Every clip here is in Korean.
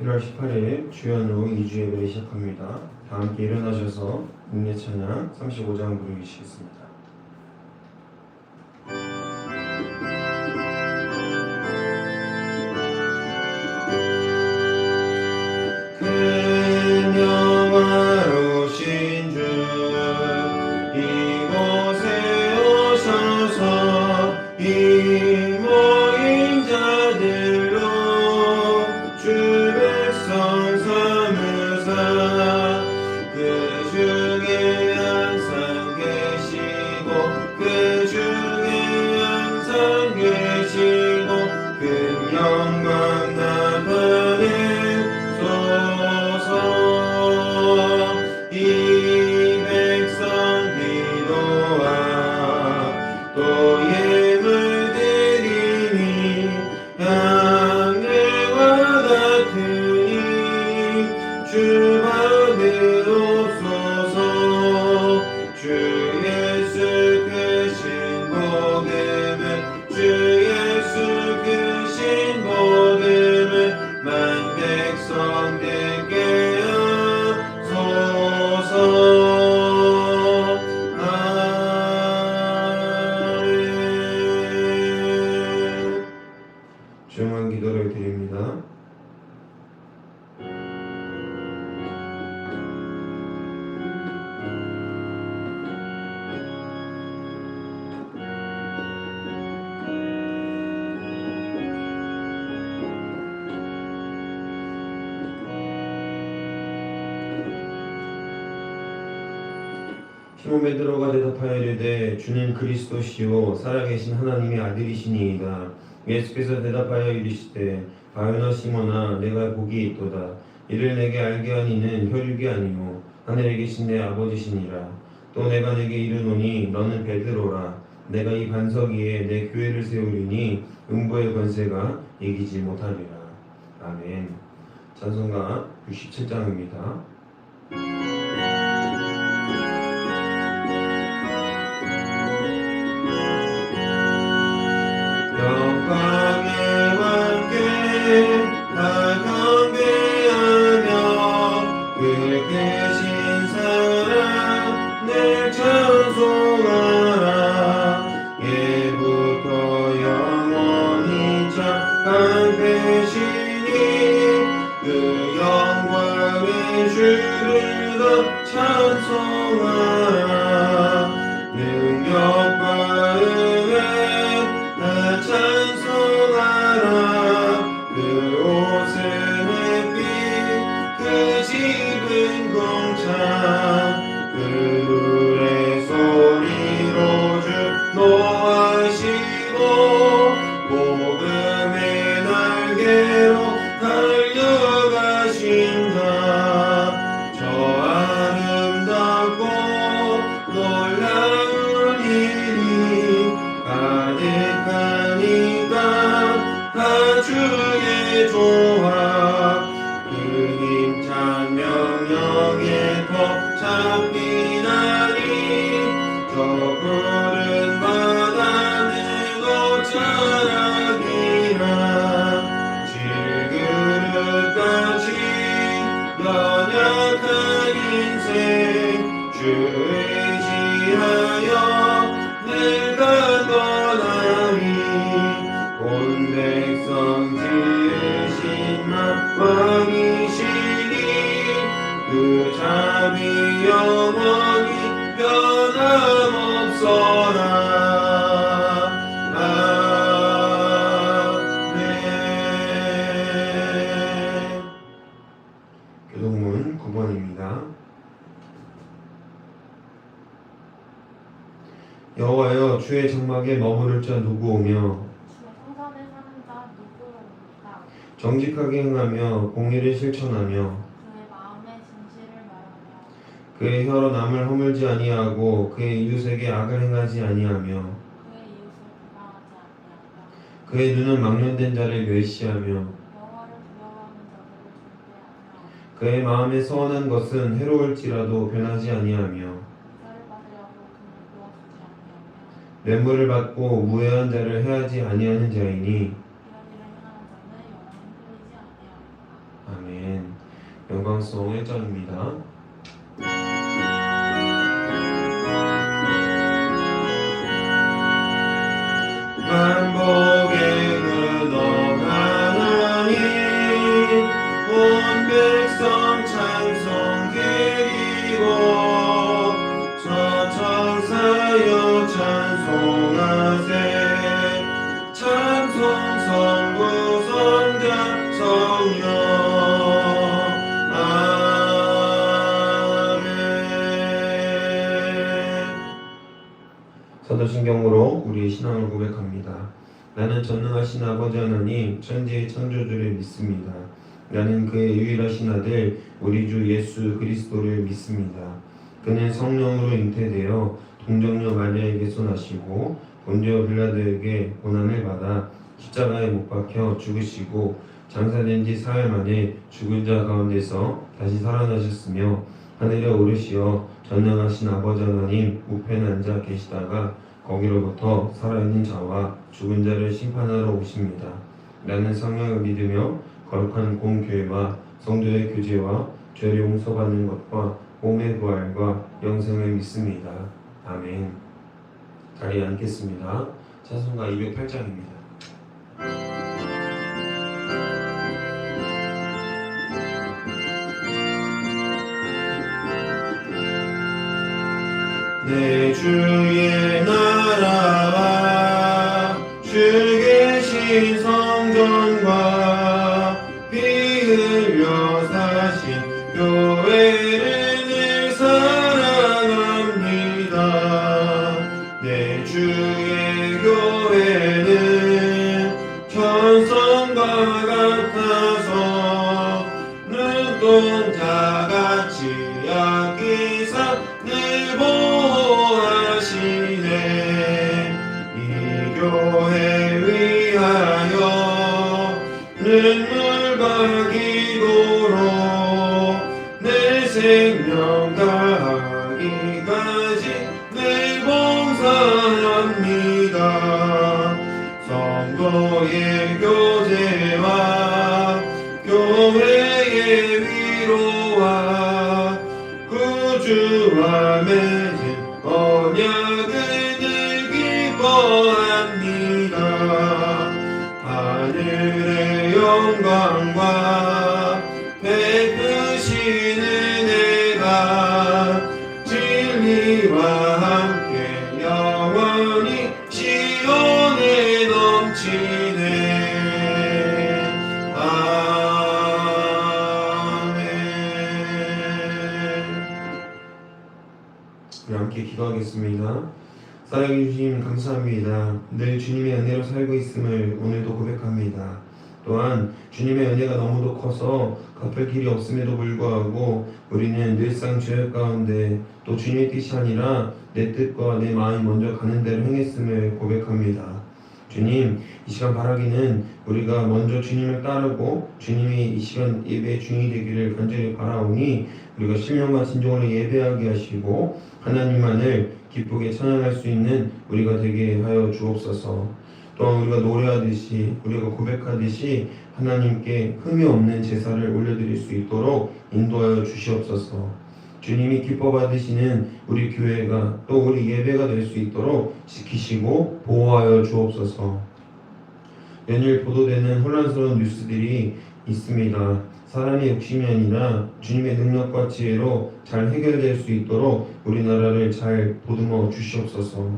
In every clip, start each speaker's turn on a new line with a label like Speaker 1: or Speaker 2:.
Speaker 1: 1월 18일 주연으로 2주 예배를 시작합니다. 다 함께 일어나셔서 국내 찬양 35장 부르시겠습니다. 큰 영화로우신 주 이곳에 오셔서 이 모인 자들로 주 백성 삼으사 그 중에 항상 계시고 그 중에 항상 계시고 큰 영광 나타내 이 백성 기도와 또 예물 드리니 양들과 같으니 주 받으옵소서. 주 예수 크신 복음을 주 예수 크신 복음을 만 백성 듣게 조용한 기도를 드립니다. 시몬 베드로가 대답하여 이르되 주는 그리스도시요 살아계신 하나님의 아들이시니이다. 예수께서 대답하여 이르시되 바요나 시몬아 내가 복이 있도다. 이를 내게 알게 하니는 혈육이 아니요 하늘에 계신 내 아버지시니라. 또 내가 내게 이르노니 너는 베드로라. 내가 이 반석 위에 내 교회를 세우리니 음부의 권세가 이기지 못하리라. 아멘. 찬송가 67장입니다. 영광의 왕께 다 경배하며 그 크신 사랑 늘 찬송하라. 예부터 영원히 참되시니 그 영광의 주를 더 찬송하라. 능력과 은혜 찬송하라. 그 옷은 햇빛 그 집은 공창 그 노래 소리로 주 노하시고 복음의 날개로 달려가신다. 저 아름답고 놀라운 일이 가득하니까 다 주의 조합 그 힘찬 명령에 더 잡히나니 저 푸른 바다는 옷자락이라 질그릇같이 연약한 인생 주 의지하여 늘 간건하리. 온 백성 지으신 왕이시니 그 자비 영원히 변함없어라. 아멘. 교동문 9번입니다. 여호와여 주의 장막에 머무를 자 누구 오며
Speaker 2: 주의 성전에 사는 자 누구로 옵니까?
Speaker 1: 정직하게 행하며 공의를 실천하며
Speaker 2: 그의 마음에 진실을 말하며
Speaker 1: 그의 혀로 남을 허물지 아니하고 그의 이웃에게 악을 행하지 아니하며
Speaker 2: 그의 이웃을 비방하지 아니하며
Speaker 1: 그의 눈은 망령된 자를 멸시하며
Speaker 2: 여호와를 두려워하는 자들을 존대하며
Speaker 1: 그의 마음에 서원한 것은 해로울지라도 변하지 아니하며
Speaker 2: 이자를 받으려고 금을 부어주지 아니하며
Speaker 1: 뇌물을 받고 무해한 자를 해하지 아니하는 자이니
Speaker 2: 이런 일을 행하는 자는 영원히 흘리지 아니하리라.
Speaker 1: 아멘. 영광송 1장입니다. 만복의 근원 하나님 온 백성 찬송 드리고 저 천사여 찬송하세 찬송 성부 성자 성령 아멘. 사도신경으로 우리의 신앙을 고백합니다. 나는 전능하신 아버지 하나님 천지의 창조주를 믿습니다. 나는 그의 유일하신 아들 우리 주 예수 그리스도를 믿습니다. 그는 성령으로 잉태되어 동정녀 마리아에게서 나시고 본디오 빌라도에게 고난을 받아 십자가에 못 박혀 죽으시고 장사된 지 사흘 만에 죽은 자 가운데서 다시 살아나셨으며 하늘에 오르시어 전능하신 아버지 하나님 우편에 앉아 계시다가 거기로부터 살아있는 자와 죽은 자를 심판하러 오십니다. 나는 성령을 믿으며 거룩한 공교회와 성도의 교제와 죄를 용서받는 것과 몸의 부활과 영생을 믿습니다. 아멘. 자리에 앉겠습니다. 찬송가 208장입니다. 내 주의 나라와 주 계신 성전과 피 흘려 사신 교회를 늘 사랑합니다. 내 주의 교회는 천성과 같아서 눈동자같이 아끼사 늘 보호하시네. 이 교회 위하여 눈물과 기도로 내 생명 다하기까지 늘 봉사합니다. 성도의 교제와 교회의 위로와 구주와 맺은 언약을 늘 기뻐합니다. 하늘의 영광과 베푸신 은혜가 진리와 함께 영원히 시온에 넘치네. 아멘. 우리 함께 기도하겠습니다. 사랑해 주님 감사합니다. 늘 주님의 은혜로 살고 있음을 오늘도 고백합니다. 또한 주님의 은혜가 너무도 커서 갚을 길이 없음에도 불구하고 우리는 늘상 죄악 가운데 또 주님의 뜻이 아니라 내 뜻과 내 마음이 먼저 가는 대로 행했음을 고백합니다. 주님, 이 시간 바라기는 우리가 먼저 주님을 따르고 주님이 이 시간 예배의 주인이 되기를 간절히 바라오니 우리가 신령과 진정으로 예배하게 하시고 하나님만을 기쁘게 찬양할 수 있는 우리가 되게 하여 주옵소서. 또한 우리가 노래하듯이 우리가 고백하듯이 하나님께 흠이 없는 제사를 올려드릴 수 있도록 인도하여 주시옵소서. 주님이 기뻐 받으시는 우리 교회가 또 우리 예배가 될 수 있도록 지키시고 보호하여 주옵소서. 연일 보도되는 혼란스러운 뉴스들이 있습니다. 사람의 욕심이 아니라 주님의 능력과 지혜로 잘 해결될 수 있도록 우리나라를 잘 보듬어 주시옵소서.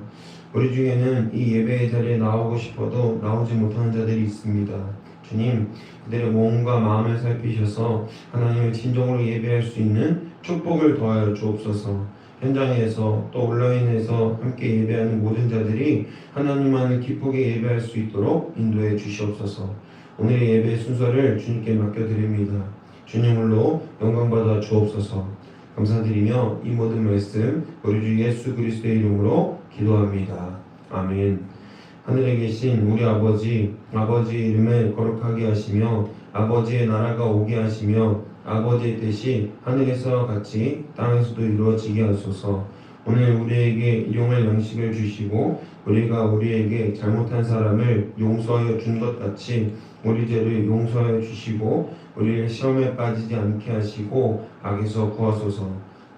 Speaker 1: 우리 중에는 이 예배의 자리에 나오고 싶어도 나오지 못하는 자들이 있습니다. 주님, 그들의 몸과 마음을 살피셔서 하나님을 진정으로 예배할 수 있는 축복을 더하여 주옵소서. 현장에서 또 온라인에서 함께 예배하는 모든 자들이 하나님만을 기쁘게 예배할 수 있도록 인도해 주시옵소서. 오늘의 예배 순서를 주님께 맡겨드립니다. 주님 홀로 영광받아 주옵소서. 감사드리며 이 모든 말씀 우리 주 예수 그리스도의 이름으로 기도합니다. 아멘. 하늘에 계신 우리 아버지의 이름을 거룩하게 하시며 아버지의 나라가 오게 하시며 아버지의 뜻이 하늘에서 같이 땅에서도 이루어지게 하소서. 오늘 우리에게 일용할 양식을 주시고 우리가 우리에게 잘못한 사람을 용서하여 준 것 같이 우리 죄를 용서하여 주시고 우리를 시험에 빠지지 않게 하시고 악에서 구하소서.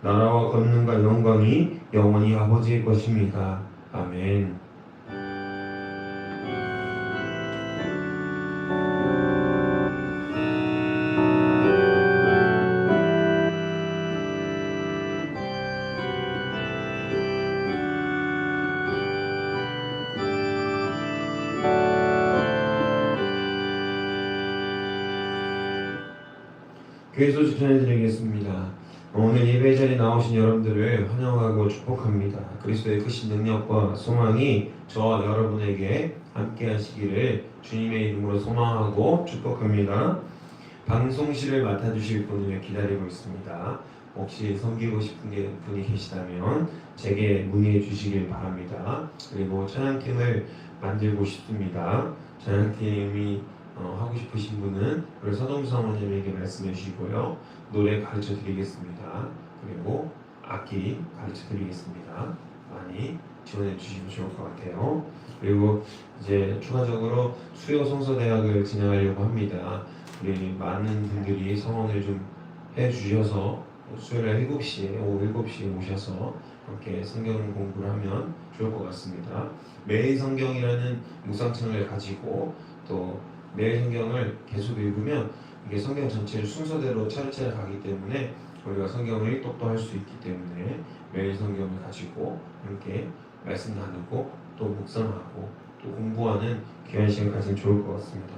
Speaker 1: 나라와 권능과 영광이 영원히 아버지의 것입니다. 아멘. 교회 소식 전해드리겠습니다. 오늘 예배 자리에 나오신 여러분들을 환영하고 축복합니다. 그리스도의 크신 능력과 소망이 저와 여러분에게 함께 하시기를 주님의 이름으로 소망하고 축복합니다. 방송실을 맡아주실 분을 기다리고 있습니다. 혹시 섬기고 싶은 분이 계시다면 제게 문의해 주시길 바랍니다. 그리고 찬양팀을 만들고 싶습니다. 찬양팀이 하고 싶으신 분은 우리 서동수 사모님에게 말씀해 주시고요. 노래 가르쳐 드리겠습니다. 그리고 악기 가르쳐 드리겠습니다. 많이 지원해 주시면 좋을 것 같아요. 그리고 이제 추가적으로 수요 성서대학을 진행하려고 합니다. 우리 많은 분들이 성원을 좀 해주셔서 수요일 7시에 오후 7시에 오셔서 함께 성경 공부를 하면 좋을 것 같습니다. 매일 성경이라는 묵상창을 가지고 또 매일 성경을 계속 읽으면 이게 성경 전체를 순서대로 차례차례 가기 때문에 우리가 성경을 똑똑할 수 있기 때문에 매일 성경을 가지고 함께 말씀 나누고 또 묵상하고 또 공부하는 귀한 시간 가지면 좋을 것 같습니다.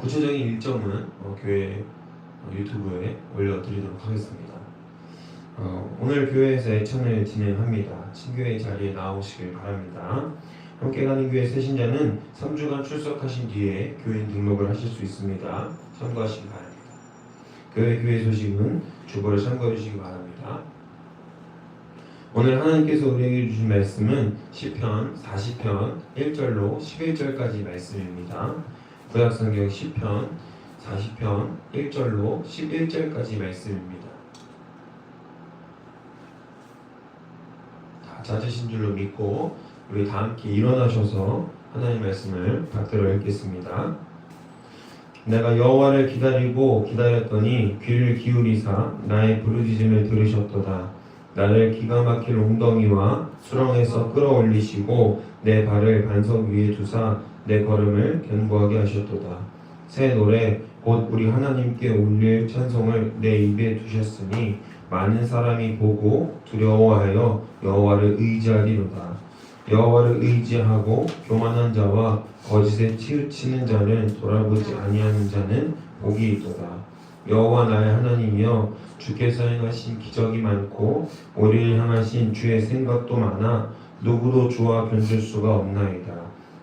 Speaker 1: 구체적인 일정은 교회 유튜브에 올려드리도록 하겠습니다. 오늘 교회에서 애찬을 진행합니다. 친교회 자리에 나오시길 바랍니다. 함께 가는 교회 새신자는 3주간 출석하신 뒤에 교인 등록을 하실 수 있습니다. 참고하시기 바랍니다. 교회 소식은 주보를 참고해 주시기 바랍니다. 오늘 하나님께서 우리에게 주신 말씀은 시편 40편 1절로 11절까지 말씀입니다. 구약성경 시편 40편 1절로 11절까지 말씀입니다. 다 찾으신 줄로 믿고 우리 다 함께 일어나셔서 하나님의 말씀을 받들어 읽겠습니다. 내가 여호와를 기다리고 기다렸더니 귀를 기울이사 나의 부르짖음을 들으셨도다. 나를 기가 막힐 웅덩이와 수렁에서 끌어올리시고 내 발을 반석 위에 두사 내 걸음을 견고하게 하셨도다. 새 노래 곧 우리 하나님께 올릴 찬송을 내 입에 두셨으니 많은 사람이 보고 두려워하여 여호와를 의지하리로다. 여호와를 의지하고 교만한 자와 거짓에 치우치는 자를 돌아보지 아니하는 자는 복이 있도다. 여호와 나의 하나님이여 주께서 행하신 기적이 많고 우리를 향하신 주의 생각도 많아 누구도 주와 견줄 수가 없나이다.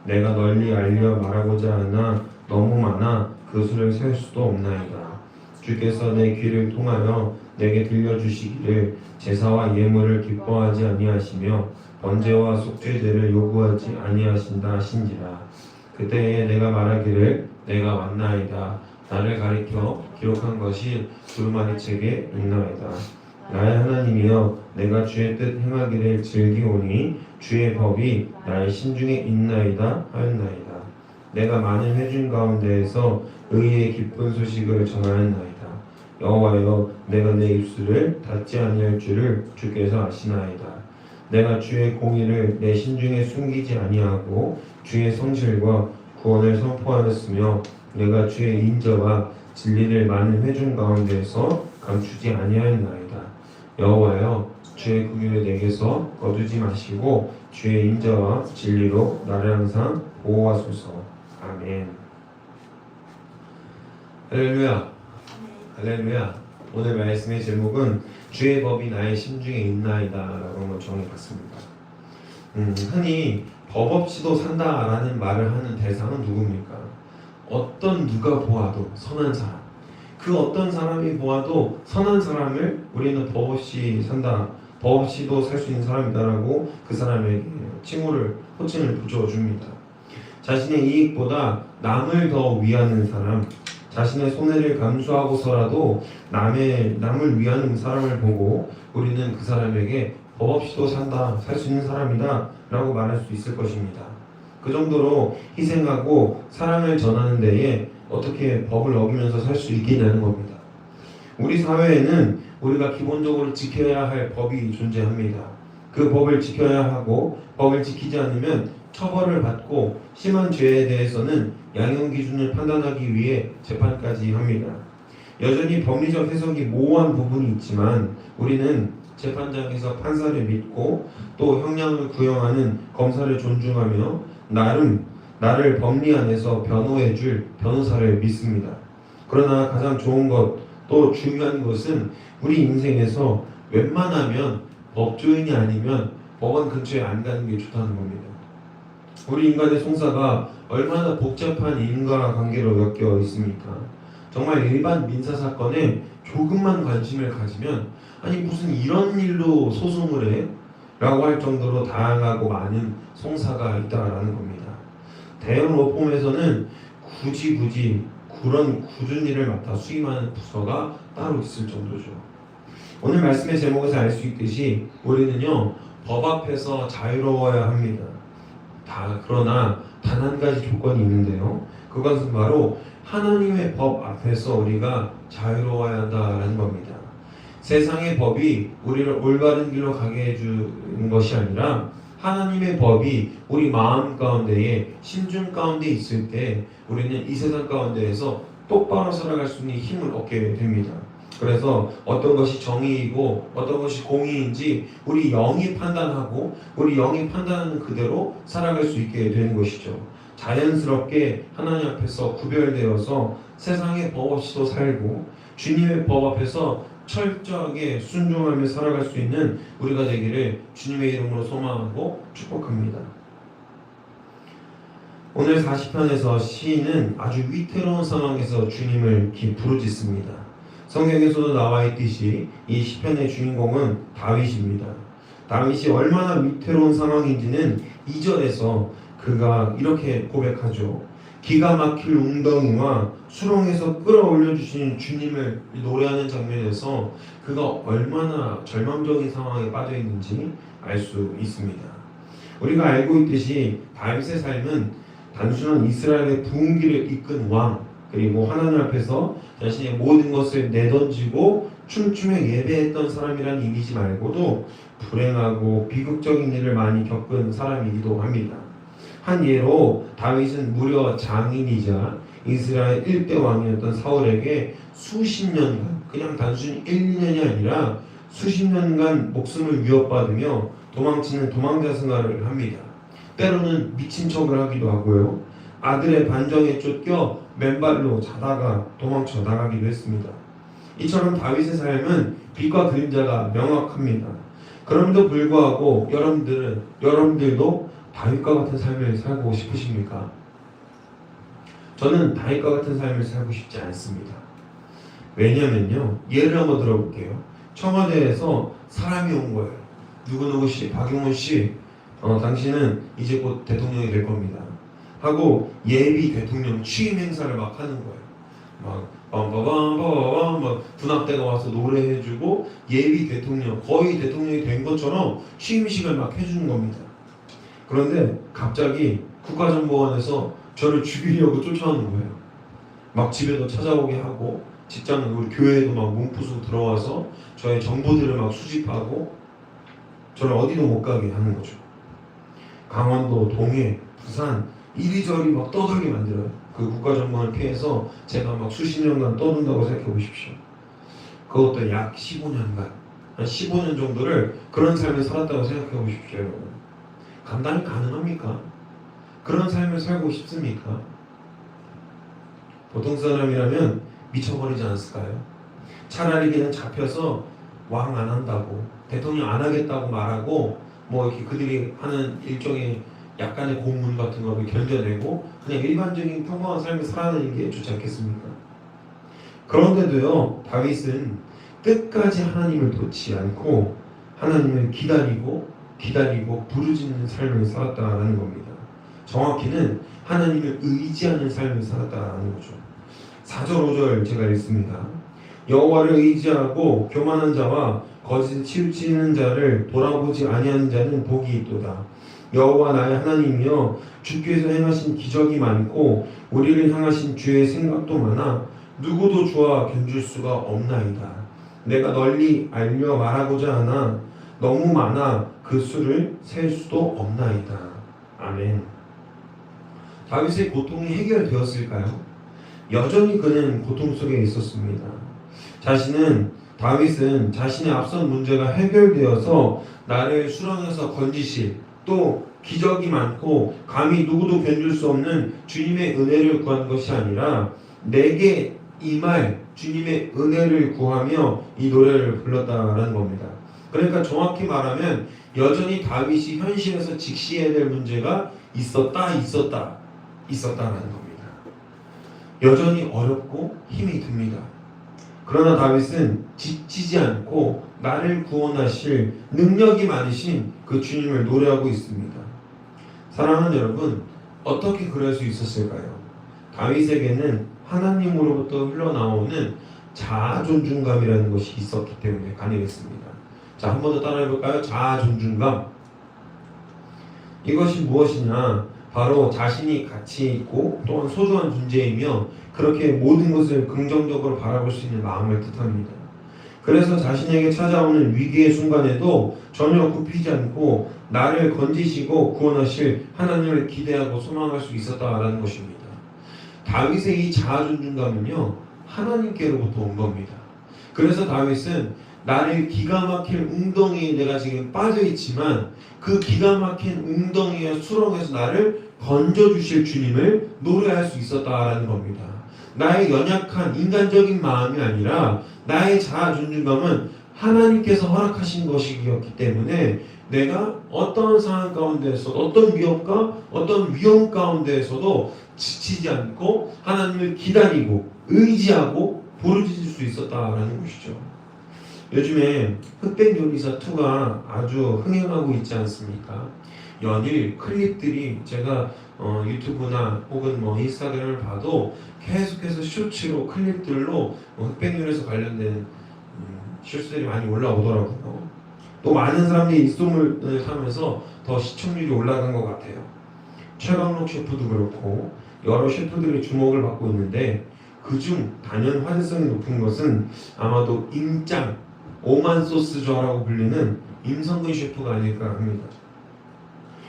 Speaker 1: 내가 널리 알려 말하고자 하나 너무 많아 그 수를 셀 수도 없나이다. 주께서 내 귀를 통하여 내게 들려주시기를 제사와 예물을 기뻐하지 아니하시며 번제와 속죄제를 요구하지 아니하신다 하신지라. 그때에 내가 말하기를 내가 왔나이다. 나를 가리켜 기록한 것이 두루마리 책에 있나이다. 나의 하나님이여 내가 주의 뜻 행하기를 즐기오니 주의 법이 나의 심중에 있나이다 하였나이다. 내가 많은 회중 가운데에서 의의 기쁜 소식을 전하였나이다. 여호와여 내가 내 입술을 닫지 아니할 줄을 주께서 아시나이다. 내가 주의 공의를 내 심중에 숨기지 아니하고 주의 성실과 구원을 선포하였으며 내가 주의 인자와 진리를 많은 회중 가운데에서 감추지 아니하였나이다. 여호와여 주의 긍휼을 내게서 거두지 마시고 주의 인자와 진리로 나를 항상 보호하소서. 아멘. 할렐루야. 할렐루야. 오늘 말씀의 제목은 주의 법이 나의 심중에 있나이다 라고 한번 정해봤습니다. 흔히 법 없이도 산다라는 말을 하는 대상은 누굽니까? 어떤 누가 보아도 선한 사람, 그 어떤 사람이 보아도 선한 사람을 우리는 법 없이 산다, 법 없이도 살 수 있는 사람이다라고 그 사람에게 호칭을 붙여줍니다. 자신의 이익보다 남을 더 위하는 사람, 자신의 손해를 감수하고서라도 남을 위하는 사람을 보고 우리는 그 사람에게 법 없이도 살 수 있는 사람이다 라고 말할 수 있을 것입니다. 그 정도로 희생하고 사랑을 전하는 데에 어떻게 법을 어기면서 살 수 있겠냐는 겁니다. 우리 사회에는 우리가 기본적으로 지켜야 할 법이 존재합니다. 그 법을 지켜야 하고 법을 지키지 않으면 처벌을 받고 심한 죄에 대해서는 양형 기준을 판단하기 위해 재판까지 합니다. 여전히 법리적 해석이 모호한 부분이 있지만 우리는 재판장에서 판사를 믿고 또 형량을 구형하는 검사를 존중하며 나를 법리 안에서 변호해줄 변호사를 믿습니다. 그러나 가장 좋은 것, 또 중요한 것은 우리 인생에서 웬만하면 법조인이 아니면 법원 근처에 안 가는 게 좋다는 겁니다. 우리 인간의 송사가 얼마나 복잡한 인과관계로 엮여 있습니까? 정말 일반 민사사건에 조금만 관심을 가지면 아니 무슨 이런 일로 소송을 해? 라고 할 정도로 다양하고 많은 송사가 있다라는 겁니다. 대형 로펌에서는 굳이 그런 굳은 일을 맡아 수임하는 부서가 따로 있을 정도죠. 오늘 말씀의 제목에서 알 수 있듯이 우리는요 법 앞에서 자유로워야 합니다. 그러나 단 한 가지 조건이 있는데요. 그것은 바로 하나님의 법 앞에서 우리가 자유로워야 한다라는 겁니다. 세상의 법이 우리를 올바른 길로 가게 해주는 것이 아니라 하나님의 법이 우리 마음 가운데에 심중 가운데 있을 때 우리는 이 세상 가운데에서 똑바로 살아갈 수 있는 힘을 얻게 됩니다. 그래서 어떤 것이 정의이고 어떤 것이 공의인지 우리 영이 판단하고 우리 영이 판단하는 그대로 살아갈 수 있게 되는 것이죠. 자연스럽게 하나님 앞에서 구별되어서 세상의 법 없이도 살고 주님의 법 앞에서 철저하게 순종하며 살아갈 수 있는 우리가 되기를 주님의 이름으로 소망하고 축복합니다. 오늘 40편에서 시인은 아주 위태로운 상황에서 주님을 부르짖습니다. 성경에서도 나와 있듯이 이 시편의 주인공은 다윗입니다. 다윗이 얼마나 위태로운 상황인지는 2절에서 그가 이렇게 고백하죠. 기가 막힐 웅덩이와 수렁에서 끌어올려 주신 주님을 노래하는 장면에서 그가 얼마나 절망적인 상황에 빠져 있는지 알 수 있습니다. 우리가 알고 있듯이 다윗의 삶은 단순한 이스라엘의 부흥기를 이끈 왕, 그리고 하나님 앞에서 자신의 모든 것을 내던지고 춤추며 예배했던 사람이라는 이미지 말고도 불행하고 비극적인 일을 많이 겪은 사람이기도 합니다. 한 예로 다윗은 무려 장인이자 이스라엘 1대 왕이었던 사울에게 수십 년간, 그냥 단순히 1, 2년이 아니라 수십 년간 목숨을 위협받으며 도망치는 도망자 생활을 합니다. 때로는 미친 척을 하기도 하고요. 아들의 반정에 쫓겨 맨발로 자다가 도망쳐 나가기도 했습니다. 이처럼 다윗의 삶은 빛과 그림자가 명확합니다. 그럼에도 불구하고 여러분들도 다윗과 같은 삶을 살고 싶으십니까? 저는 다윗과 같은 삶을 살고 싶지 않습니다. 왜냐면요, 예를 한번 들어볼게요. 청와대에서 사람이 온 거예요. 누구누구 씨, 박용훈 씨, 당신은 이제 곧 대통령이 될 겁니다. 하고 예비 대통령 취임 행사를 막 하는 거예요. 막 빰빠밤 막 군악대가 와서 노래해주고 예비 대통령, 거의 대통령이 된 것처럼 취임식을 막 해주는 겁니다. 그런데 갑자기 국가정보원에서 저를 죽이려고 쫓아오는 거예요. 막 집에도 찾아오게 하고 우리 교회에도 막 몸부수고 들어와서 저의 정보들을 막 수집하고 저를 어디도 못 가게 하는 거죠. 강원도, 동해, 부산 이리저리 막 떠돌게 만들어요. 그 국가정보원을 피해서 제가 막 수십 년간 떠든다고 생각해 보십시오. 그것도 약 15년간 한 15년 정도를 그런 삶을 살았다고 생각해 보십시오. 여러분, 감당이 가능합니까? 그런 삶을 살고 싶습니까? 보통 사람이라면 미쳐버리지 않았을까요? 차라리 그냥 잡혀서 왕 안 한다고, 대통령 안 하겠다고 말하고 뭐 이렇게 그들이 하는 일종의 약간의 고문 같은 거를 견뎌내고 그냥 일반적인 평범한 삶을 살아가는 게 좋지 않겠습니까? 그런데도요, 다윗은 끝까지 하나님을 놓지 않고 하나님을 기다리고 부르짖는 삶을 살았다라는 겁니다. 정확히는 하나님을 의지하는 삶을 살았다라는 거죠. 4절 5절 제가 읽습니다. 여호와를 의지하고 교만한 자와 거짓 치우치는 자를 돌아보지 아니하는 자는 복이 있도다. 여호와 나의 하나님이여 주께서 행하신 기적이 많고 우리를 향하신 주의 생각도 많아 누구도 주와 견줄 수가 없나이다. 내가 널리 알려 말하고자 하나 너무 많아 그 수를 셀 수도 없나이다. 아멘. 다윗의 고통이 해결되었을까요? 여전히 그는 고통 속에 있었습니다. 다윗은 자신의 앞선 문제가 해결되어서 나를 수렁에서 건지실, 또 기적이 많고 감히 누구도 견줄 수 없는 주님의 은혜를 구한 것이 아니라 내게 임할 주님의 은혜를 구하며 이 노래를 불렀다라는 겁니다. 그러니까 정확히 말하면 여전히 다윗이 현실에서 직시해야 될 문제가 있었다라는 겁니다. 여전히 어렵고 힘이 듭니다. 그러나 다윗은 지치지 않고 나를 구원하실 능력이 많으신 그 주님을 노래하고 있습니다. 사랑하는 여러분, 어떻게 그럴 수 있었을까요? 다윗에게는 하나님으로부터 흘러나오는 자아 존중감이라는 것이 있었기 때문에 가능했습니다. 자, 한 번 더 따라해볼까요? 자아 존중감. 이것이 무엇이냐? 바로 자신이 가치 있고 또한 소중한 존재이며 그렇게 모든 것을 긍정적으로 바라볼 수 있는 마음을 뜻합니다. 그래서 자신에게 찾아오는 위기의 순간에도 전혀 굽히지 않고 나를 건지시고 구원하실 하나님을 기대하고 소망할 수 있었다라는 것입니다. 다윗의 이 자아 존중감은요, 하나님께로부터 온 겁니다. 그래서 다윗은 나를 기가 막힐 웅덩이에 내가 지금 빠져 있지만 그 기가 막힌 웅덩이의 수렁에서 나를 건져주실 주님을 노래할 수 있었다라는 겁니다. 나의 연약한 인간적인 마음이 아니라 나의 자아 존중감은 하나님께서 허락하신 것이었기 때문에 내가 어떤 상황 가운데에서 어떤 위협과 어떤 위험 가운데에서도 지치지 않고 하나님을 기다리고 의지하고 부르짖을 수 있었다라는 것이죠. 요즘에 흑백 요리사 2가 아주 흥행하고 있지 않습니까? 연일 클립들이 제가 유튜브나 혹은 인스타그램을 봐도 계속해서 쇼츠로 클립들로 흑백 요리사 관련된 쇼츠들이 많이 올라오더라고요. 또 많은 사람들이 입소문을 타면서 더 시청률이 올라간 것 같아요. 최강록 셰프도 그렇고 여러 셰프들이 주목을 받고 있는데 그중 단연 화제성이 높은 것은 아마도 임짱 오만 소스좌라고 불리는 임성근 셰프가 아닐까 합니다.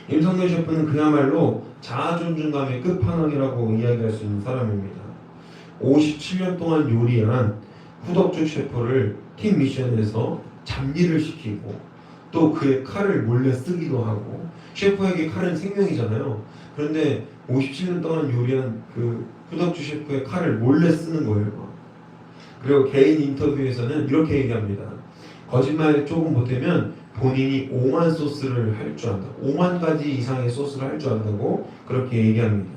Speaker 1: 임성근 셰프는 그야말로 자아 존중감의 끝판왕이라고 이야기할 수 있는 사람입니다. 57년 동안 요리한 후덕주 셰프를 팀 미션에서 잡일을 시키고 또 그의 칼을 몰래 쓰기도 하고, 셰프에게 칼은 생명이잖아요. 그런데 57년 동안 요리한 그 후덕주 셰프의 칼을 몰래 쓰는 거예요. 그리고 개인 인터뷰에서는 이렇게 얘기합니다. 거짓말이 조금 보태면 본인이 5만 소스를 할 줄 안다. 5만 가지 이상의 소스를 할 줄 안다고 그렇게 얘기합니다.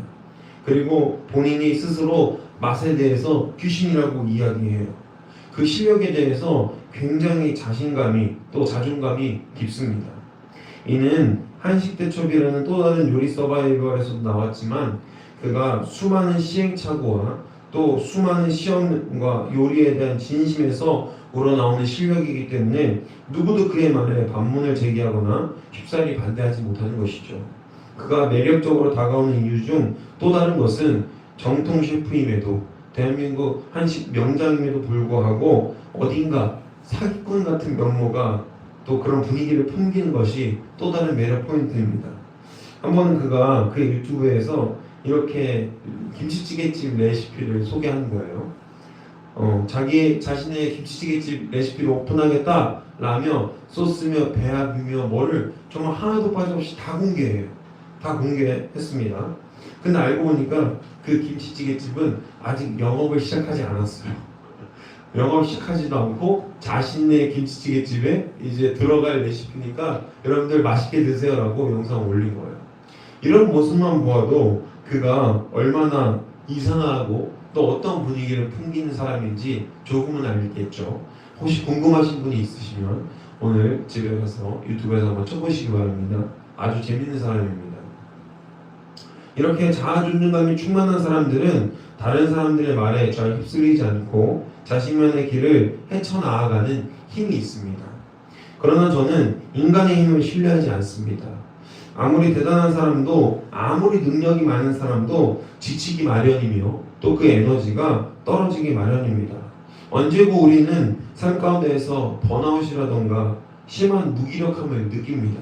Speaker 1: 그리고 본인이 스스로 맛에 대해서 귀신이라고 이야기해요. 그 실력에 대해서 굉장히 자신감이 또 자존감이 깊습니다. 이는 한식대첩이라는 또 다른 요리 서바이벌에서도 나왔지만 그가 수많은 시행착오와 또 수많은 시험과 요리에 대한 진심에서 우러나오는 실력이기 때문에 누구도 그의 말에 반문을 제기하거나 쉽사리 반대하지 못하는 것이죠. 그가 매력적으로 다가오는 이유 중 또 다른 것은 정통 셰프임에도 대한민국 한식 명장임에도 불구하고 어딘가 사기꾼 같은 면모가 또 그런 분위기를 풍기는 것이 또 다른 매력 포인트입니다. 한 번은 그가 그의 유튜브에서 이렇게 김치찌개집 레시피를 소개하는 거예요. 자신의 김치찌개집 레시피를 오픈하겠다 라며 소스며 배합이며 뭐를 정말 하나도 빠짐없이 다 공개해요. 다 공개했습니다. 근데 알고 보니까 그 김치찌개집은 아직 영업을 시작하지 않았어요. 영업 시작하지도 않고 자신의 김치찌개집에 이제 들어갈 레시피니까 여러분들 맛있게 드세요라고 영상을 올린 거예요. 이런 모습만 보아도 그가 얼마나 이상하고 또 어떤 분위기를 풍기는 사람인지 조금은 알겠죠. 혹시 궁금하신 분이 있으시면 오늘 집에 가서 유튜브에서 한번 쳐보시기 바랍니다. 아주 재밌는 사람입니다. 이렇게 자아 존중감이 충만한 사람들은 다른 사람들의 말에 잘 휩쓸리지 않고 자신만의 길을 헤쳐나아가는 힘이 있습니다. 그러나 저는 인간의 힘을 신뢰하지 않습니다. 아무리 대단한 사람도, 아무리 능력이 많은 사람도 지치기 마련이며 또 그 에너지가 떨어지기 마련입니다. 언제고 우리는 삶 가운데에서 번아웃이라던가 심한 무기력함을 느낍니다.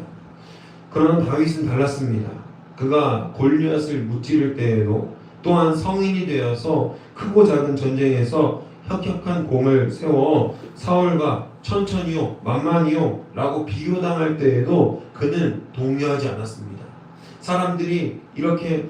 Speaker 1: 그러나 다윗은 달랐습니다. 그가 골리앗을 무찌를 때에도 또한 성인이 되어서 크고 작은 전쟁에서 혁혁한 공을 세워 사울과 천천히요 만만히요 라고 비교당할 때에도 그는 동요하지 않았습니다. 사람들이 이렇게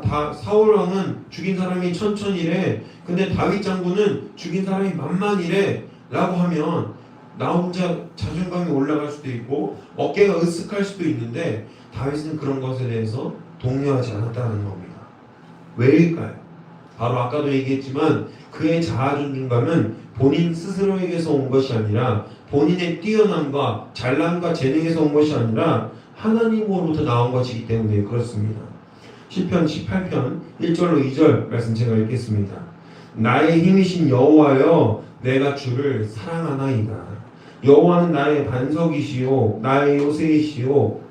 Speaker 1: 다 사울 왕은 죽인 사람이 천천히래, 근데 다윗 장군은 죽인 사람이 만만이래 라고 하면 나 혼자 자존감이 올라갈 수도 있고 어깨가 으쓱할 수도 있는데 다윗은 그런 것에 대해서 동요하지 않았다는 겁니다. 왜일까요? 바로 아까도 얘기했지만 그의 자아 존중감은 본인 스스로에게서 온 것이 아니라 본인의 뛰어남과 잘남과 재능에서 온 것이 아니라 하나님으로부터 나온 것이기 때문에 그렇습니다. 시편 18편 1절로 2절 말씀 제가 읽겠습니다. 나의 힘이신 여호와여 내가 주를 사랑하나이다. 여호와는 나의 반석이시요 나의 요새이시요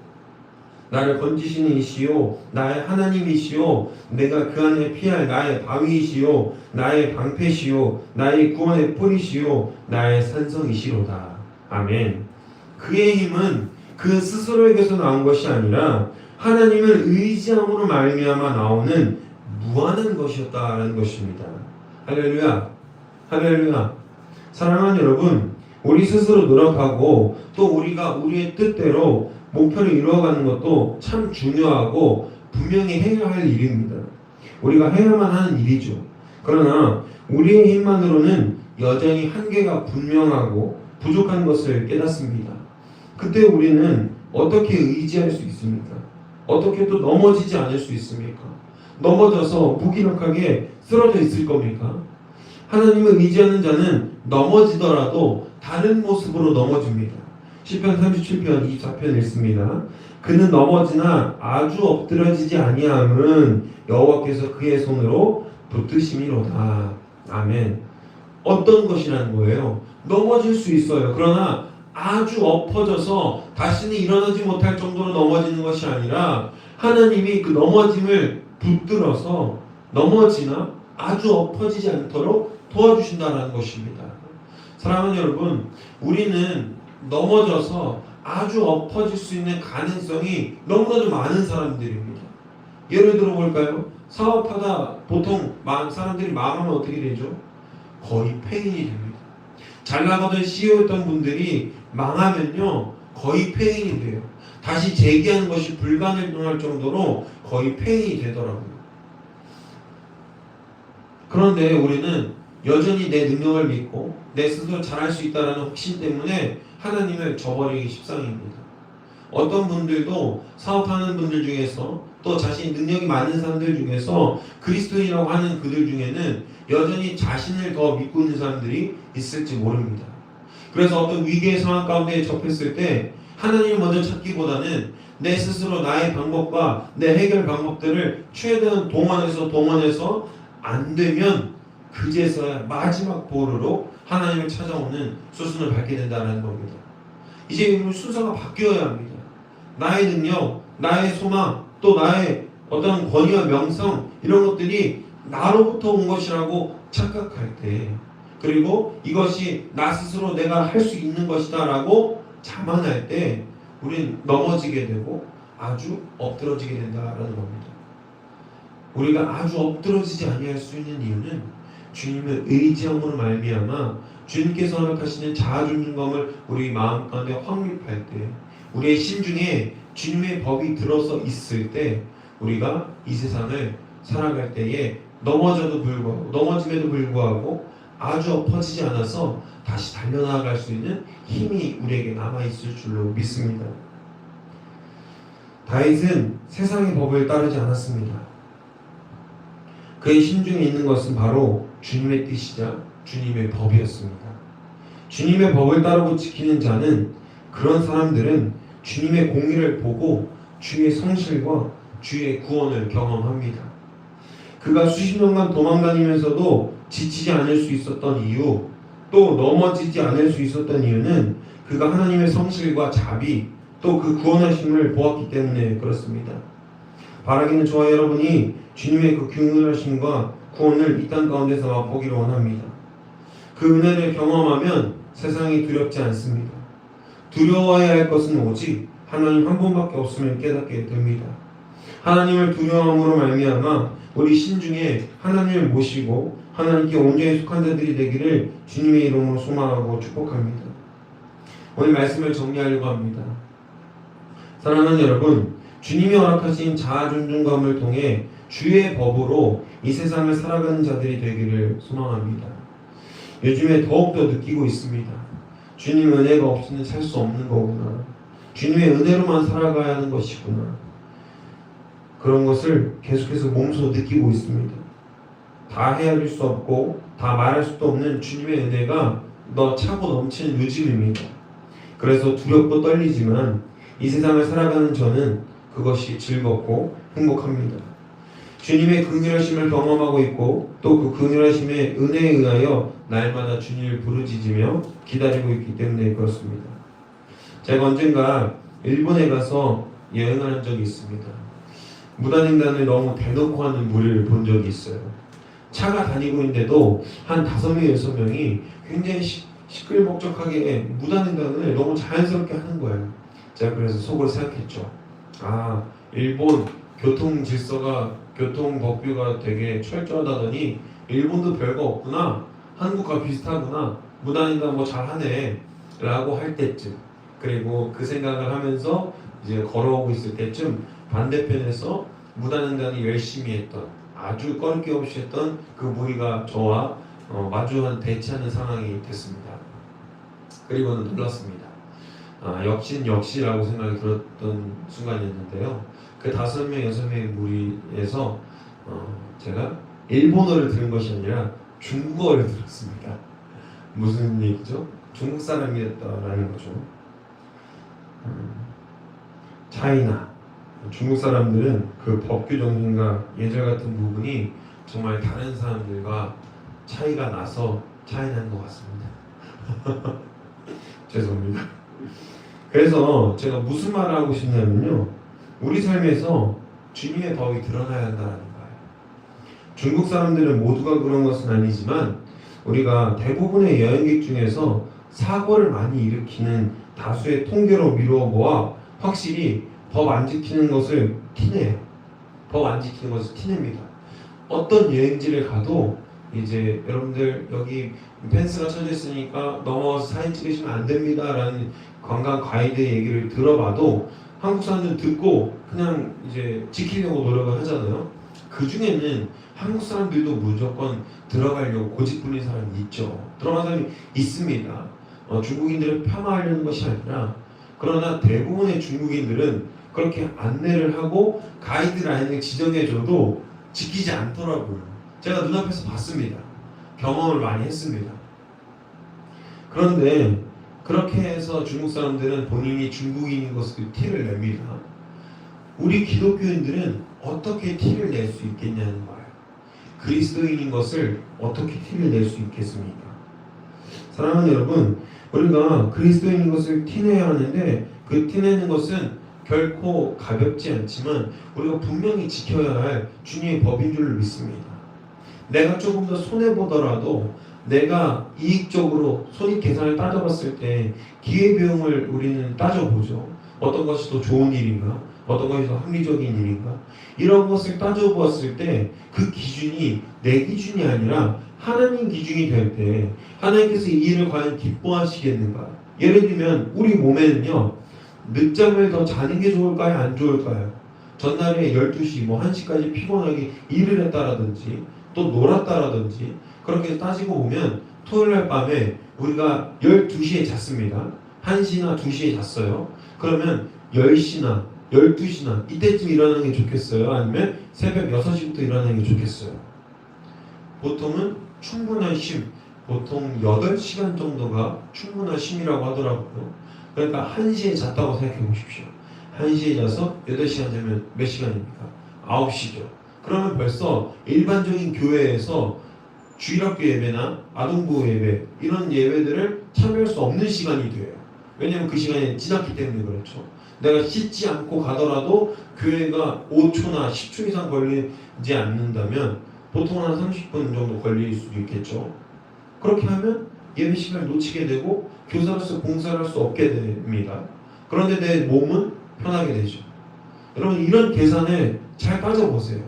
Speaker 1: 나를 건지시는 이시요 나의 하나님이시요 내가 그 안에 피할 나의 바위이시요 나의 방패시요 나의 구원의 뿔이시요 나의 산성이시로다. 아멘. 그의 힘은 그 스스로에게서 나온 것이 아니라 하나님을 의지함으로 말미암아 나오는 무한한 것이었다라는 것입니다. 할렐루야. 할렐루야. 사랑하는 여러분, 우리 스스로 노력하고 또 우리가 우리의 뜻대로 목표를 이루어가는 것도 참 중요하고 분명히 해야 할 일입니다. 우리가 해야만 하는 일이죠. 그러나 우리의 힘만으로는 여전히 한계가 분명하고 부족한 것을 깨닫습니다. 그때 우리는 어떻게 의지할 수 있습니까? 어떻게 또 넘어지지 않을 수 있습니까? 넘어져서 무기력하게 쓰러져 있을 겁니까? 하나님을 의지하는 자는 넘어지더라도 다른 모습으로 넘어집니다. 시편 37편 24편 읽습니다. 그는 넘어지나 아주 엎드러지지 아니함은 여호와께서 그의 손으로 붙드심이로다. 아멘. 어떤 것이라는 거예요? 넘어질 수 있어요. 그러나 아주 엎어져서 다시는 일어나지 못할 정도로 넘어지는 것이 아니라 하나님이 그 넘어짐을 붙들어서 넘어지나 아주 엎어지지 않도록 도와주신다는 것입니다. 사랑하는 여러분, 우리는 넘어져서 아주 엎어질 수 있는 가능성이 너무나도 많은 사람들입니다. 예를 들어 볼까요? 사업하다 보통 사람들이 망하면 어떻게 되죠? 거의 폐인이 됩니다. 잘 나가던 CEO였던 분들이 망하면요 거의 폐인이 돼요. 다시 재기하는 것이 불가능할 정도로 거의 폐인이 되더라고요. 그런데 우리는 여전히 내 능력을 믿고 내 스스로 잘할 수 있다는 확신 때문에 하나님을 저버리기 십상입니다. 어떤 분들도 사업하는 분들 중에서 또 자신이 능력이 많은 사람들 중에서 그리스도인이라고 하는 그들 중에는 여전히 자신을 더 믿고 있는 사람들이 있을지 모릅니다. 그래서 어떤 위기의 상황 가운데 접했을 때 하나님을 먼저 찾기보다는 내 스스로 나의 방법과 내 해결 방법들을 최대한 동원해서 안 되면 그제서야 마지막 보루로 하나님을 찾아오는 수순을 밟게 된다는 겁니다. 이제 순서가 바뀌어야 합니다. 나의 능력, 나의 소망, 또 나의 어떤 권위와 명성 이런 것들이 나로부터 온 것이라고 착각할 때, 그리고 이것이 나 스스로 내가 할 수 있는 것이다 라고 자만할 때 우린 넘어지게 되고 아주 엎드러지게 된다라는 겁니다. 우리가 아주 엎드러지지 아니할 수 있는 이유는 주님을 의지함으로 말미암아 주님께서 허락하시는 자아존중감을 우리 마음 가운데 확립할 때, 우리의 심중에 주님의 법이 들어서 있을 때 우리가 이 세상을 살아갈 때에 넘어짐에도 불구하고 아주 엎어지지 않아서 다시 달려나갈 수 있는 힘이 우리에게 남아있을 줄로 믿습니다. 다윗은 세상의 법을 따르지 않았습니다. 그의 심중에 있는 것은 바로 주님의 뜻이자 주님의 법이었습니다. 주님의 법을 따르고 지키는 자는, 그런 사람들은 주님의 공의를 보고 주의 성실과 주의 구원을 경험합니다. 그가 수십 년간 도망다니면서도 지치지 않을 수 있었던 이유, 또 넘어지지 않을 수 있었던 이유는 그가 하나님의 성실과 자비, 또 그 구원하심을 보았기 때문에 그렇습니다. 바라기는 저와 여러분이 주님의 그 긍휼하심과 구원을 이 땅 가운데서 맛보기를 원합니다. 그 은혜를 경험하면 세상이 두렵지 않습니다. 두려워해야 할 것은 오직 하나님 한 분밖에 없음을 깨닫게 됩니다. 하나님을 두려워함으로 말미암아 우리 신중에 하나님을 모시고 하나님께 온전히 속한 자들이 되기를 주님의 이름으로 소망하고 축복합니다. 오늘 말씀을 정리하려고 합니다. 사랑하는 여러분, 주님이 허락하신 자아 존중감을 통해 주의 법으로 이 세상을 살아가는 자들이 되기를 소망합니다. 요즘에 더욱더 느끼고 있습니다. 주님 은혜가 없이는 살 수 없는 거구나. 주님의 은혜로만 살아가야 하는 것이구나. 그런 것을 계속해서 몸소 느끼고 있습니다. 다 헤아릴 수 없고 다 말할 수도 없는 주님의 은혜가 너 차고 넘치는 요즘입니다. 그래서 두렵고 떨리지만 이 세상을 살아가는 저는 그것이 즐겁고 행복합니다. 주님의 긍휼하심을 경험하고 있고 또 그 긍휼하심의 은혜에 의하여 날마다 주님을 부르짖으며 기다리고 있기 때문에 그렇습니다. 제가 언젠가 일본에 가서 여행하는 적이 있습니다. 무단횡단을 너무 대놓고 하는 무리를 본 적이 있어요. 차가 다니고 있는데도 한 5명, 6명이 굉장히 시끌벅적하게 무단횡단을 너무 자연스럽게 하는 거예요. 제가 그래서 속으로 생각했죠. 아, 일본 교통 질서가, 교통 법규가 되게 철저하다더니 일본도 별거 없구나, 한국과 비슷하구나, 무단횡단 뭐 잘하네 라고 할 때쯤, 그리고 그 생각을 하면서 이제 걸어오고 있을 때쯤 반대편에서 무단횡단을 열심히 했던, 아주 꺼리낌 없이 했던 그 무리가 저와 마주한 대치하는 상황이 됐습니다. 그리고는 놀랐습니다. 역시라고 생각이 들었던 순간이었는데요. 그 5명, 6명의 무리에서 제가 일본어를 들은 것이 아니라 중국어를 들었습니다. 무슨 얘기죠? 중국 사람이었다라는 거죠. 차이나, 중국 사람들은 그 법규 정신과 예절 같은 부분이 정말 다른 사람들과 차이가 나서 차이나는 것 같습니다. 죄송합니다. 그래서 제가 무슨 말을 하고 싶냐면요, 우리 삶에서 주님의 법이 드러나야 한다는 거예요. 중국 사람들은 모두가 그런 것은 아니지만 우리가 대부분의 여행객 중에서 사고를 많이 일으키는 다수의 통계로 미루어 보아 확실히 법 안 지키는 것을 티내요. 법 안 지키는 것을 티냅니다. 어떤 여행지를 가도 이제 여러분들 여기 펜스가 쳐져 있으니까 넘어와서 사진 찍으시면 안 됩니다 라는 관광 가이드 얘기를 들어봐도 한국 사람들은 듣고 그냥 이제 지키려고 노력을 하잖아요. 그 중에는 한국 사람들도 무조건 들어가려고 고집 부리는 사람이 있죠. 들어간 사람이 있습니다. 중국인들을 폄하하려는 것이 아니라, 그러나 대부분의 중국인들은 그렇게 안내를 하고 가이드라인을 지정해줘도 지키지 않더라고요. 제가 눈앞에서 봤습니다. 경험을 많이 했습니다. 그런데 그렇게 해서 중국 사람들은 본인이 중국인인 것을 티를 냅니다. 우리 기독교인들은 어떻게 티를 낼 수 있겠냐는 거예요. 그리스도인인 것을 어떻게 티를 낼 수 있겠습니까? 사랑하는 여러분, 우리가 그리스도인인 것을 티내야 하는데 그 티내는 것은 결코 가볍지 않지만 우리가 분명히 지켜야 할 주님의 법인 줄 믿습니다. 내가 조금 더 손해보더라도 내가 이익적으로 손익 계산을 따져봤을 때 기회비용을 우리는 따져보죠. 어떤 것이 더 좋은 일인가? 어떤 것이 더 합리적인 일인가? 이런 것을 따져보았을 때 그 기준이 내 기준이 아니라 하나님 기준이 될 때 하나님께서 이 일을 과연 기뻐하시겠는가? 예를 들면 우리 몸에는요, 늦잠을 더 자는 게 좋을까요? 안 좋을까요? 전날에 12시, 뭐 1시까지 피곤하게 일을 했다라든지 또 놀았다라든지 그렇게 따지고 보면 토요일날 밤에 우리가 12시에 잤습니다. 1시나 2시에 zas어요. 그러면 10시나 12시나 이때쯤 일어나는 게 좋겠어요? 아니면 새벽 6시부터 일어나는 게 좋겠어요? 보통은 충분한 쉼, 보통 8시간 정도가 충분한 쉼이라고 하더라고요. 그러니까 1시에 잤다고 생각해 보십시오. 1시에 자서 8시간 자면 몇 시간입니까? 9시죠. 그러면 벌써 일반적인 교회에서 주일학교 예배나 아동보호 예배 이런 예배들을 참여할 수 없는 시간이 돼요. 왜냐하면 그 시간이 지났기 때문에 그렇죠. 내가 씻지 않고 가더라도 교회가 5초나 10초 이상 걸리지 않는다면 보통 한 30분 정도 걸릴 수도 있겠죠. 그렇게 하면 예배 시간을 놓치게 되고 교사로서 봉사를 할 수 없게 됩니다. 그런데 내 몸은 편하게 되죠. 여러분 이런 계산에 잘 빠져보세요.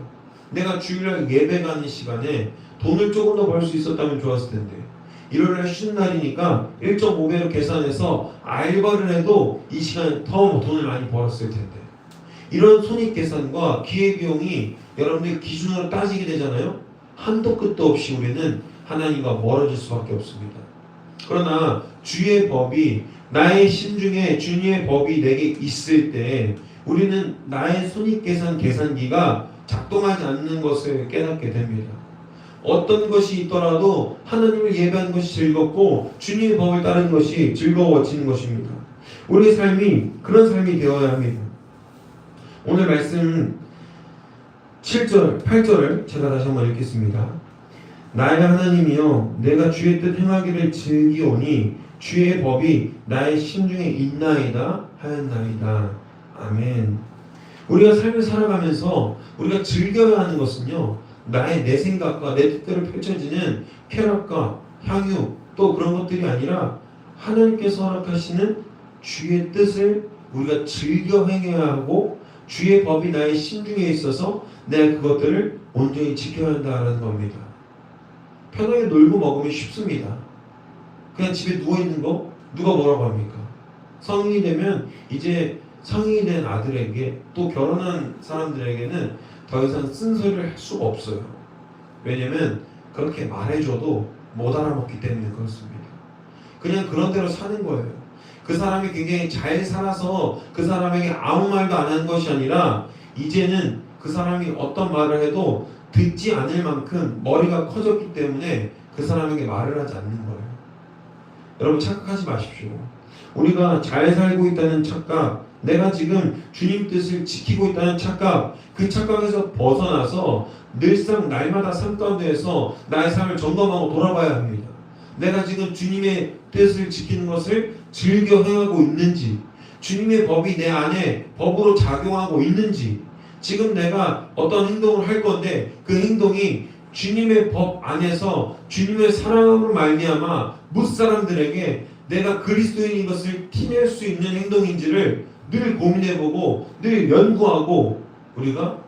Speaker 1: 내가 주일날 예배 가는 시간에 돈을 조금 더 벌 수 있었다면 좋았을 텐데 일요일날 쉬는 날이니까 1.5배로 계산해서 알바를 해도 이 시간에 더 돈을 많이 벌었을 텐데 이런 손익계산과 기회비용이 여러분들 기준으로 따지게 되잖아요. 한도 끝도 없이 우리는 하나님과 멀어질 수밖에 없습니다. 그러나 주의 법이 나의 심중에 주님의 법이 내게 있을 때 우리는 나의 손익계산 계산기가 작동하지 않는 것을 깨닫게 됩니다. 어떤 것이 있더라도 하나님을 예배하는 것이 즐겁고 주님의 법을 따르는 것이 즐거워지는 것입니다. 우리의 삶이 그런 삶이 되어야 합니다. 오늘 말씀 7절, 8절을 제가 다시 한번 읽겠습니다. 나의 하나님이여 내가 주의 뜻 행하기를 즐기오니 주의 법이 나의 심중에 있나이다 하였나이다. 아멘. 우리가 삶을 살아가면서 우리가 즐겨야 하는 것은요, 나의 내 생각과 내 뜻대로 펼쳐지는 쾌락과 향유 또 그런 것들이 아니라 하나님께서 허락하시는 주의 뜻을 우리가 즐겨 행해야 하고 주의 법이 나의 심중에 있어서 내가 그것들을 온전히 지켜야 한다는 겁니다. 편하게 놀고 먹으면 쉽습니다. 그냥 집에 누워있는 거 누가 뭐라고 합니까? 성인이 되면 이제 성인이 된 아들에게 또 결혼한 사람들에게는 더 이상 쓴소리를 할 수가 없어요. 왜냐면 그렇게 말해줘도 못 알아먹기 때문에 그렇습니다. 그냥 그런 대로 사는 거예요. 그 사람이 굉장히 잘 살아서 그 사람에게 아무 말도 안 하는 것이 아니라 이제는 그 사람이 어떤 말을 해도 듣지 않을 만큼 머리가 커졌기 때문에 그 사람에게 말을 하지 않는 거예요. 여러분 착각하지 마십시오. 우리가 잘 살고 있다는 착각, 내가 지금 주님 뜻을 지키고 있다는 착각, 그 착각에서 벗어나서 늘상 날마다 삶 가운데에서 나의 삶을 점검하고 돌아봐야 합니다. 내가 지금 주님의 뜻을 지키는 것을 즐겨 행하고 있는지, 주님의 법이 내 안에 법으로 작용하고 있는지, 지금 내가 어떤 행동을 할 건데 그 행동이 주님의 법 안에서 주님의 사랑으로 말미암아 무사람들에게 내가 그리스도인인 것을 티낼 수 있는 행동인지를 늘 고민해보고 늘 연구하고 우리가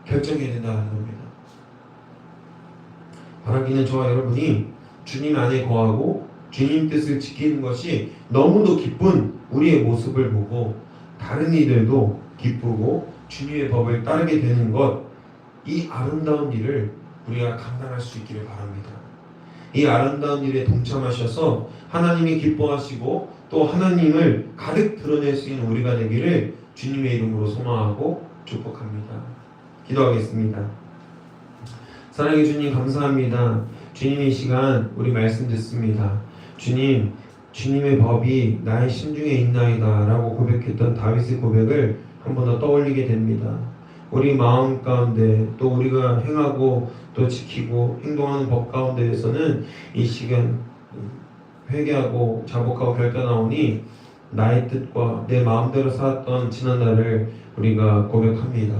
Speaker 1: 결정해야 된다는 겁니다. 바라기는 저와 여러분이 주님 안에 거하고 주님 뜻을 지키는 것이 너무도 기쁜 우리의 모습을 보고 다른 이들도 기쁘고 주님의 법을 따르게 되는 것, 이 아름다운 일을 우리가 감당할 수 있기를 바랍니다. 이 아름다운 일에 동참하셔서 하나님이 기뻐하시고 또 하나님을 가득 드러낼 수 있는 우리가 되기를 주님의 이름으로 소망하고 축복합니다. 기도하겠습니다. 사랑의 주님 감사합니다. 주님 이 시간 우리 말씀 듣습니다. 주님, 주님의 법이 나의 심중에 있나이다 라고 고백했던 다윗의 고백을 한 번 더 떠올리게 됩니다. 우리 마음 가운데 또 우리가 행하고 또 지키고 행동하는 법 가운데에서는 이 시간 회개하고 자복하고 결단하오니 나의 뜻과 내 마음대로 살았던 지난날을 우리가 고백합니다.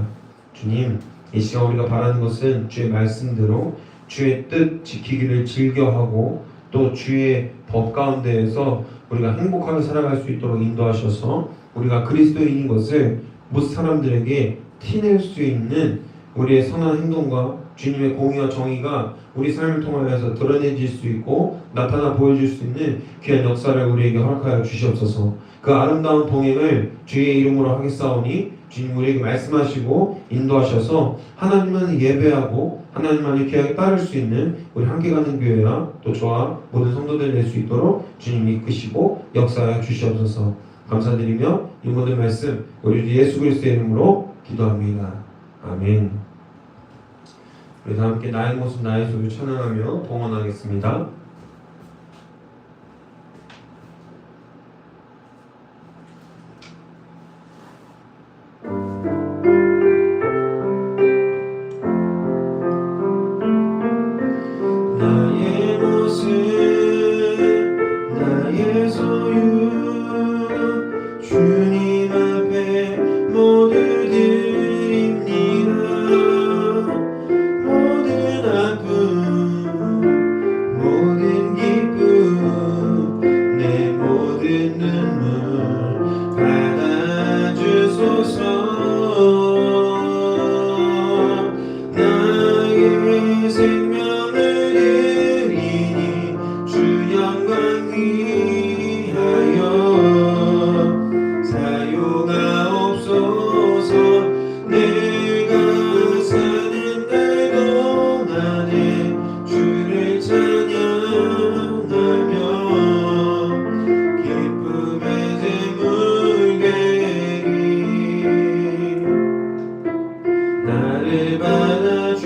Speaker 1: 주님, 이 시간 우리가 바라는 것은 주의 말씀대로 주의 뜻 지키기를 즐겨하고 또 주의 법 가운데에서 우리가 행복하게 살아갈 수 있도록 인도하셔서 우리가 그리스도인인 것을 모든 사람들에게 티낼 수 있는 우리의 선한 행동과 주님의 공의와 정의가 우리 삶을 통하여서 드러내질 수 있고 나타나 보여줄 수 있는 귀한 역사를 우리에게 허락하여 주시옵소서. 그 아름다운 동행을 주의 이름으로 하겠사오니 주님 우리에게 말씀하시고 인도하셔서 하나님만 예배하고 하나님만을 귀하게 따를 수 있는 우리 함께가는 교회와 또 저와 모든 성도들 될 수 있도록 주님 이끄시고 역사하여 주시옵소서. 감사드리며 이 모든 말씀 우리 예수 그리스도의 이름으로 기도합니다. 아멘. 우리 다 함께 나의 모습 나의 소유 찬양하며 봉헌하겠습니다. 나의 모습 나의 소유 주님 앞에 모두 드립니다. 모든 아픔 모든 기쁨 내 모든 눈물 받아주소서. 나의 생명을 드리니 주 영광 위하여 사유가 없소서. 내가 사는 날 동안에 주를 찬양하며 기쁨의 재물 되리. 나를 받아주소서.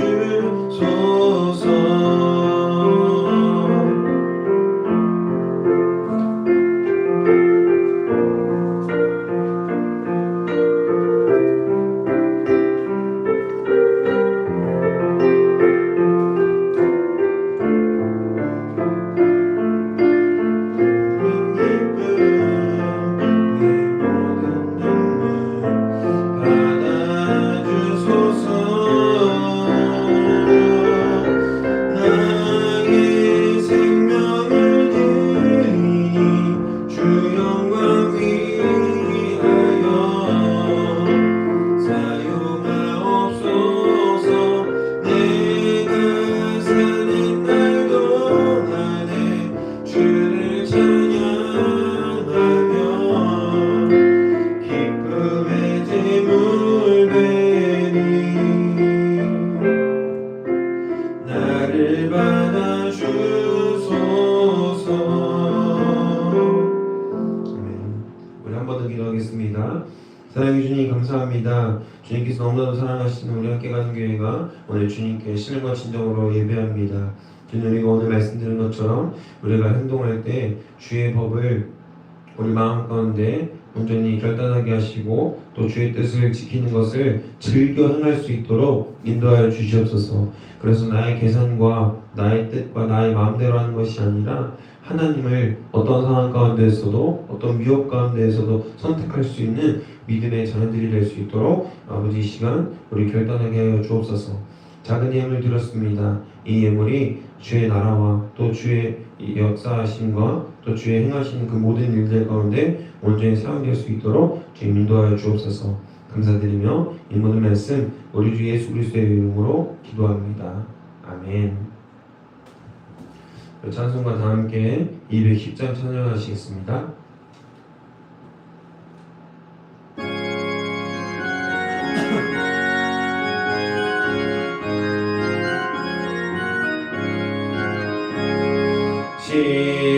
Speaker 1: 나의 생명을 드리니 주 영광 위하여 사유가 없소서. 내가 사는 날 동안에 주를 찬양하며 기쁨의 재물 되리. 나를 받아주소서. 아멘. 우리 한 번 더 기도하겠습니다. 사랑해 주님 감사합니다. 주님께서 너무나도 사랑하시는 우리 함께 가는 교회가 오늘 주님께 신뢰과 진정으로 예배합니다. 주님, 우리가 오늘 말씀드린 것처럼 우리가 행동할 때 주의 법을 우리 마음 가운데 온전히 결단하게 하시고 또 주의 뜻을 지키는 것을 즐겨 행할 수 있도록 인도하여 주시옵소서. 그래서 나의 계산과 나의 뜻과 나의 마음대로 하는 것이 아니라 하나님을 어떤 상황 가운데에서도 어떤 위협 가운데에서도 선택할 수 있는 믿음의 자녀들이 될 수 있도록 아버지 이 시간 우리 결단하게 하여 주옵소서. 작은 예물 드렸습니다. 이 예물이 주의 나라와 또 주의 역사하심과 또 주의 행하신 그 모든 일들 가운데 온전히 사용될 수 있도록 주님 인도하여 주옵소서. 감사드리며 이 모든 말씀 우리 주 예수 그리스도의 이름으로 기도합니다. 아멘. 찬송과 다 함께 210장 찬양하시겠습니다.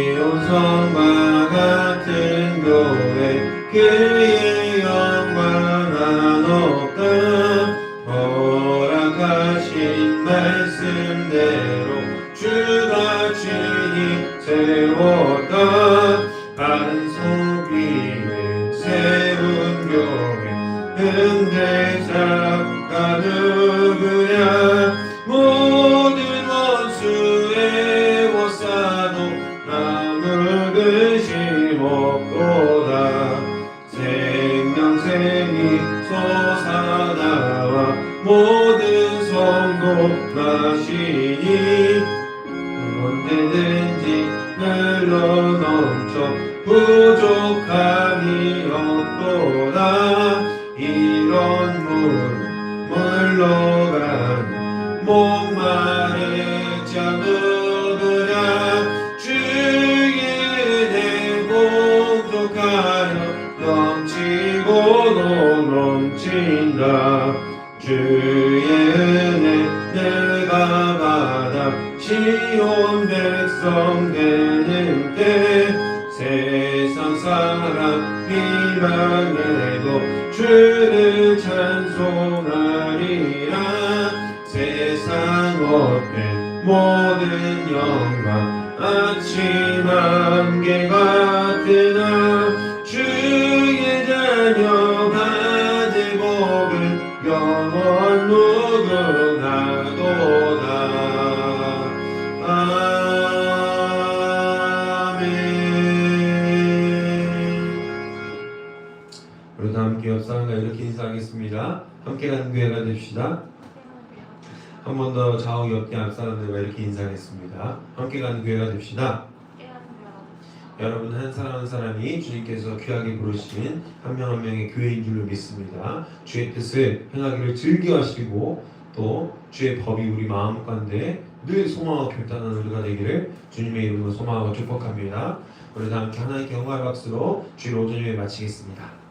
Speaker 1: 시온성과 같은 교회 그의 영광 한없다. 허락하신 말씀대로 주가 친히 세웠다. 반석 위에 세운 교회 근데 작가 누구냐. 모든 원수의 워싸도 아무 근심 없도다. 생명샘이 솟아나와 모든 성도 마시니 언제든지 흘러 넘쳐 부족함이 없도다. 이런 물러가는 목마른 자 누구냐. 주의 은혜 공독하여 넘치고도 넘친다. 주의 은혜 내가 받아 시온 백성 되는 때 세상 사람 비방해도 주를 찬송하리라. 세상 어때 모든 영광 아침 안개 같으나 주의 자녀 받을 복은 영원 무궁하도다. 인사하겠습니다. 함께 가는 교회가 됩시다. 한 번 더 좌우 옆뒤 앞 사람들과 이렇게 인사하겠습니다. 함께 가는 교회가 됩시다. 여러분 한 사람 한 사람이 주님께서 귀하게 부르신 한 명 한 명의 교회인 줄로 믿습니다. 주의 뜻을 행하기를 즐겨하시고 또 주의 법이 우리 마음 가운데 늘 소망하고 결단하는 우리가 되기를 주님의 이름으로 소망하고 축복합니다. 우리 다 함께 하나님께 영광의 박수로 주일 오전 예배 마치겠습니다.